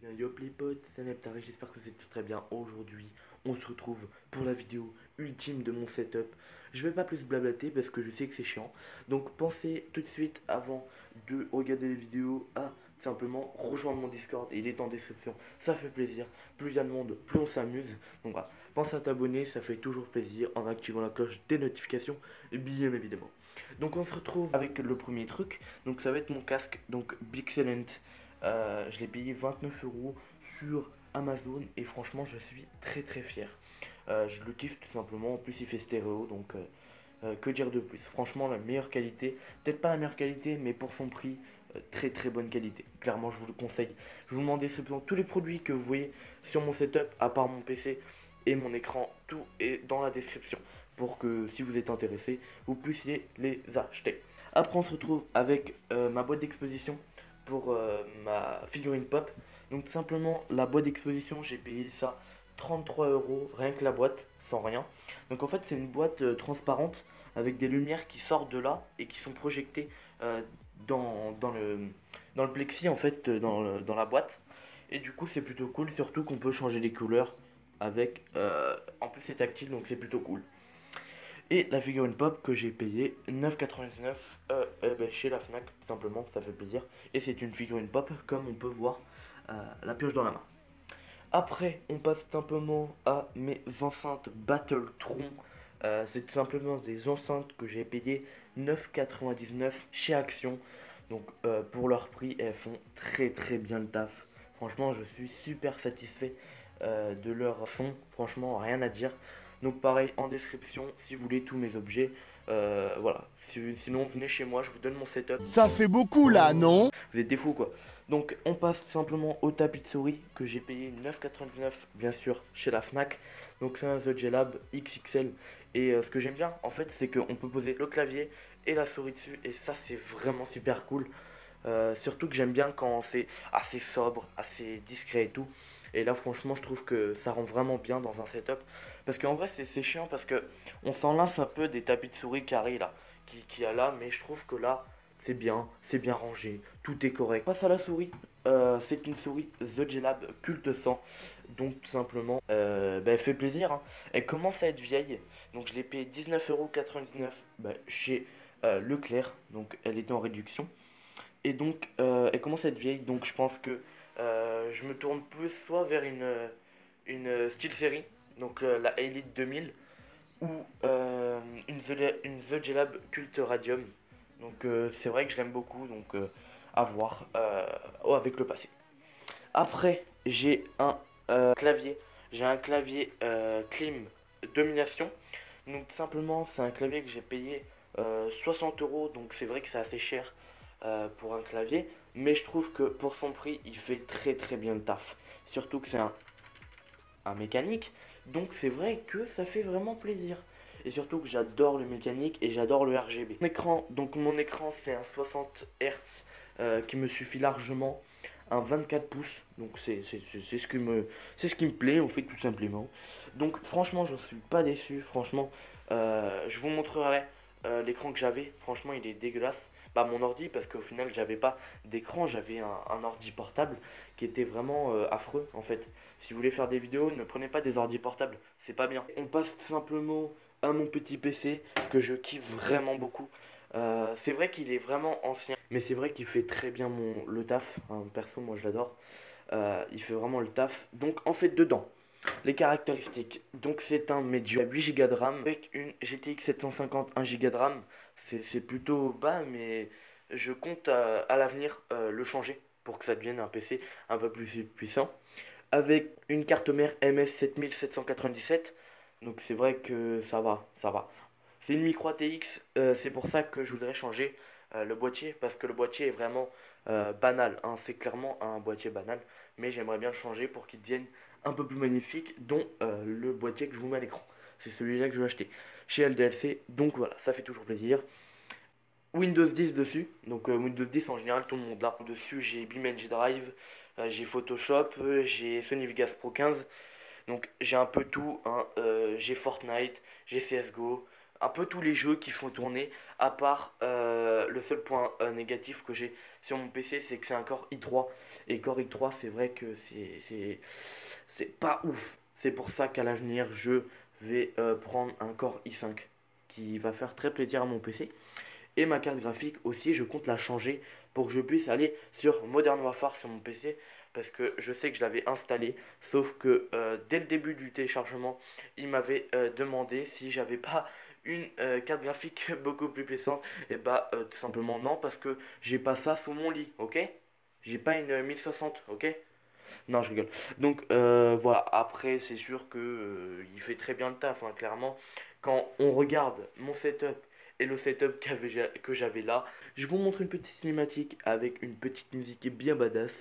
Bien, yop les potes, c'est Neptari, j'espère que vous êtes très bien. Aujourd'hui, on se retrouve pour la vidéo ultime de mon setup. Je vais pas plus blablater parce que je sais que c'est chiant. Donc pensez tout de suite avant de regarder les vidéos à simplement rejoindre mon Discord. Il est en description, ça fait plaisir. Plus il y a de monde, plus on s'amuse. Donc voilà, pense à t'abonner, ça fait toujours plaisir en activant la cloche des notifications, bien évidemment. Donc on se retrouve avec le premier truc. Donc ça va être mon casque, donc Bixelent. Je l'ai payé 29 euros sur Amazon et franchement je suis très fier. Je le kiffe tout simplement, en plus il fait stéréo donc que dire de plus. Franchement la meilleure qualité, peut-être pas la meilleure qualité mais pour son prix très bonne qualité. Clairement je vous le conseille. Je vous mets en description tous les produits que vous voyez sur mon setup à part mon PC et mon écran, tout est dans la description pour que si vous êtes intéressé vous puissiez les acheter. Après on se retrouve avec ma boîte d'exposition pour ma figurine pop. Donc tout simplement la boîte d'exposition, j'ai payé ça 33 euros, rien que la boîte, sans rien. Donc en fait c'est une boîte transparente avec des lumières qui sortent de là et qui sont projetées euh, dans le plexi en fait, dans la boîte. Et du coup c'est plutôt cool, surtout qu'on peut changer les couleurs avec... en plus c'est tactile donc c'est plutôt cool. Et la figurine pop que j'ai payé 9,99 chez la Fnac, tout simplement, ça fait plaisir. Et c'est une figurine pop, comme on peut voir la pioche dans la main. Après, on passe simplement à mes enceintes Battletron. C'est tout simplement des enceintes que j'ai payées 9,99 chez Action. Donc pour leur prix, elles font très bien le taf. Franchement, je suis super satisfait de leur son. Franchement, rien à dire. Donc pareil, en description, si vous voulez tous mes objets. Voilà. Sinon, venez chez moi, je vous donne mon setup. Ça fait beaucoup là, non? Vous êtes des fous quoi. Donc on passe simplement au tapis de souris que j'ai payé 9,99 bien sûr chez la Fnac. Donc c'est un The Lab XXL. Et ce que j'aime bien en fait c'est qu'on peut poser le clavier et la souris dessus. Et ça c'est vraiment super cool. Surtout que j'aime bien quand c'est assez sobre, assez discret et tout. Et là franchement je trouve que ça rend vraiment bien dans un setup. Parce qu'en vrai c'est chiant parce que on s'en lasse un peu des tapis de souris carrés là. Qui a là, mais je trouve que là c'est bien rangé, tout est correct. Passe à la souris, c'est une souris The Lab Culte 100, donc tout simplement, elle fait plaisir, hein. Elle commence à être vieille, donc je l'ai payé 19,99 € chez Leclerc, donc elle était en réduction. Et donc elle commence à être vieille, donc je pense que je me tourne plus soit vers une style série, donc la Elite 2000, ou une The Lab Cult Radium. Donc c'est vrai que je l'aime beaucoup, donc à voir avec le passé. Après, j'ai un clavier Klim Domination. Donc tout simplement, c'est un clavier que j'ai payé 60 euros, donc c'est vrai que c'est assez cher pour un clavier, mais je trouve que pour son prix, il fait très bien le taf. Surtout que c'est un mécanique, donc c'est vrai que ça fait vraiment plaisir. Et surtout que j'adore le mécanique et j'adore le RGB. Mon écran c'est un 60 Hz qui me suffit largement, un 24 pouces, donc c'est ce qui me plaît en fait tout simplement. Donc franchement je ne suis pas déçu, franchement je vous montrerai l'écran que j'avais, franchement il est dégueulasse. Bah mon ordi parce qu'au final j'avais pas d'écran, j'avais un ordi portable qui était vraiment affreux en fait. Si vous voulez faire des vidéos, ne prenez pas des ordi portables, c'est pas bien. On passe simplement à mon petit PC que je kiffe vraiment beaucoup. C'est vrai qu'il est vraiment ancien, mais c'est vrai qu'il fait très bien le taf, hein. Perso moi je l'adore. Il fait vraiment le taf. Donc en fait dedans, les caractéristiques. Donc c'est un Medium à 8 Go de RAM avec une GTX 750 1 Go de RAM. C'est plutôt bas, mais je compte à l'avenir le changer pour que ça devienne un PC un peu plus puissant. Avec une carte mère MS 7797. Donc c'est vrai que ça va. C'est une micro ATX, c'est pour ça que je voudrais changer le boîtier, parce que le boîtier est vraiment banal, hein. C'est clairement un boîtier banal, mais j'aimerais bien le changer pour qu'il devienne un peu plus magnifique, dont le boîtier que je vous mets à l'écran. C'est celui-là que je vais acheter chez LDLC, donc voilà, ça fait toujours plaisir. Windows 10 dessus, donc Windows 10 en général tout le monde l'a. Dessus j'ai BeamNG Drive, j'ai Photoshop, j'ai Sony Vegas Pro 15, donc j'ai un peu tout, hein. J'ai Fortnite, j'ai CSGO, un peu tous les jeux qui font tourner, à part le seul point négatif que j'ai sur mon PC, c'est que c'est un Core i3. Et Core i3, c'est vrai que c'est pas ouf. C'est pour ça qu'à l'avenir, je vais prendre un Core i5 qui va faire très plaisir à mon PC. Et ma carte graphique aussi, je compte la changer pour que je puisse aller sur Modern Warfare sur mon PC. Parce que je sais que je l'avais installé, sauf que dès le début du téléchargement, il m'avait demandé si j'avais pas une carte graphique beaucoup plus puissante. Et bah tout simplement non, parce que j'ai pas ça sous mon lit, ok? J'ai pas une 1060, ok? Non, je rigole. Donc voilà, après c'est sûr que il fait très bien le taf, hein, clairement. Quand on regarde mon setup et le setup que j'avais là, je vous montre une petite cinématique avec une petite musique bien badass.